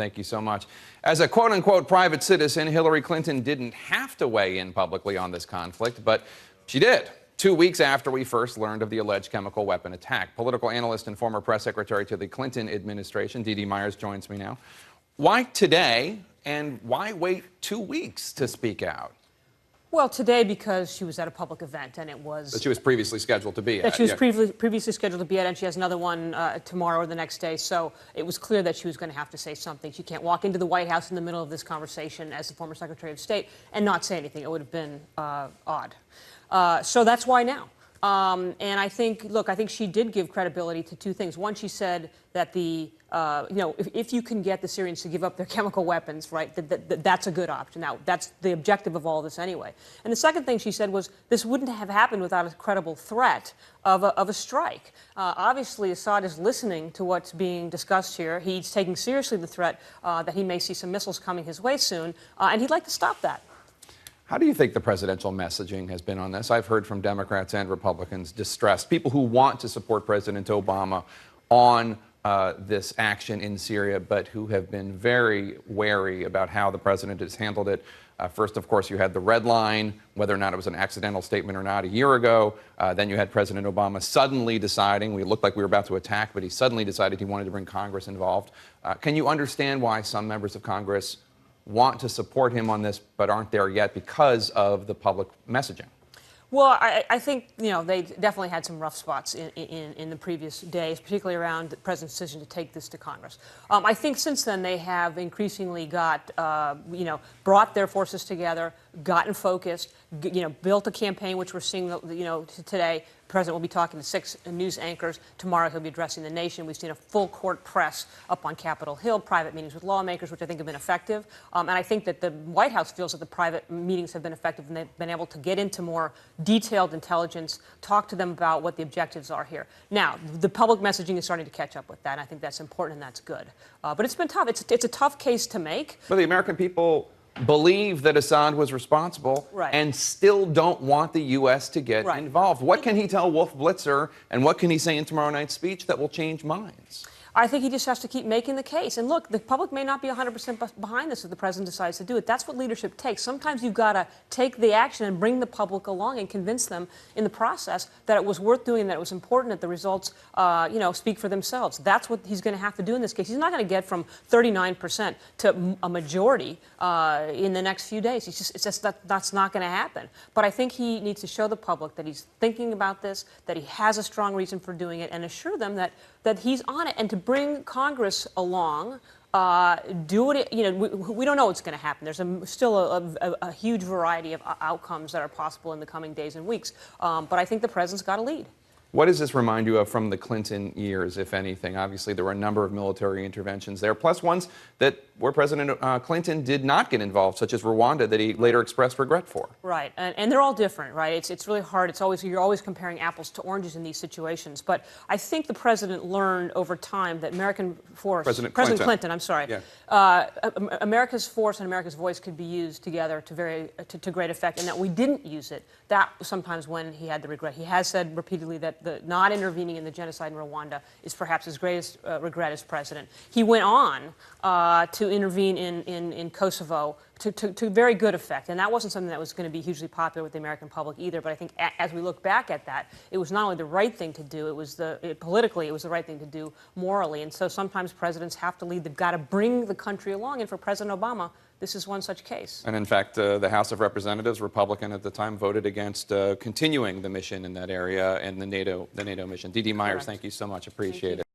Thank you so much. As a quote-unquote private citizen, Hillary Clinton didn't have to weigh in publicly on this conflict, but she did. 2 weeks after we first learned of the alleged chemical weapon attack. Political analyst and former press secretary to the Clinton administration, Dee Dee Myers, joins me now. Why today, and why wait 2 weeks to speak out? Well, today because she was at a public event, and it was... That she was previously scheduled to be at. That she was previously scheduled to be at, and she has another one tomorrow or the next day, so it was clear that she was going to have to say something. She can't walk into the White House in the middle of this conversation as the former Secretary of State and not say anything. It would have been odd. So that's why now. And I think, look, I think she did give credibility to two things. One, she said that if you can get the Syrians to give up their chemical weapons, right, that's a good option. Now, that's the objective of all this anyway. And the second thing she said was this wouldn't have happened without a credible threat of a strike. Obviously, Assad is listening to what's being discussed here. He's taking seriously the threat that he may see some missiles coming his way soon, and he'd like to stop that. How do you think the presidential messaging has been on this? I've heard from Democrats and Republicans distressed, people who want to support President Obama on this action in Syria, but who have been very wary about how the president has handled it. First, of course, you had the red line, whether or not it was an accidental statement or not, a year ago. Then you had President Obama suddenly deciding, we looked like we were about to attack, but he suddenly decided he wanted to bring Congress involved. Can you understand why some members of Congress want to support him on this, but aren't there yet because of the public messaging? Well, I think, they definitely had some rough spots in the previous days, particularly around the president's decision to take this to Congress. I think since then they have increasingly brought their forces together, gotten focused, built a campaign, which we're seeing, today. The president will be talking to 6 news anchors. Tomorrow he'll be addressing the nation. We've seen a full court press up on Capitol Hill, private meetings with lawmakers, which I think have been effective. And I think that the White House feels that the private meetings have been effective, and they've been able to get into more detailed intelligence, talk to them about what the objectives are here. Now, the public messaging is starting to catch up with that, and I think that's important and that's good. But it's been tough. It's a tough case to make. But the American people believe that Assad was responsible, right, and still don't want the U.S. to get involved. What can he tell Wolf Blitzer, and what can he say in tomorrow night's speech that will change minds? I think he just has to keep making the case. And look, the public may not be 100% behind this if the president decides to do it. That's what leadership takes. Sometimes you've got to take the action and bring the public along and convince them in the process that it was worth doing, that it was important, that the results, speak for themselves. That's what he's going to have to do in this case. He's not going to get from 39% to a majority in the next few days. That's not going to happen. But I think he needs to show the public that he's thinking about this, that he has a strong reason for doing it, and assure them that he's on it. And to bring Congress along, do it. We don't know what's going to happen. There's still a huge variety of outcomes that are possible in the coming days and weeks. But I think the president's got to lead. What does this remind you of from the Clinton years, if anything? Obviously, there were a number of military interventions there, plus ones where President Clinton did not get involved, such as Rwanda, that he later expressed regret for. Right, and they're all different, right? It's really hard. You're always comparing apples to oranges in these situations. But I think the president learned over time that American force, President Clinton, I'm sorry, America's force and America's voice could be used together to great effect, and that we didn't use it. That was sometimes when he had the regret. He has said repeatedly that the not intervening in the genocide in Rwanda is perhaps his greatest regret as president. He went on to intervene in Kosovo to very good effect, and that wasn't something that was going to be hugely popular with the American public either. But I think as we look back at that, it was not only the right thing to do, politically it was the right thing to do morally. And so sometimes presidents have to lead. They've got to bring the country along, and for President Obama, this is one such case. And in fact, the House of Representatives, Republican at the time, voted against continuing the mission in that area and the NATO mission. Dee Dee Myers, thank you so much. Appreciate it.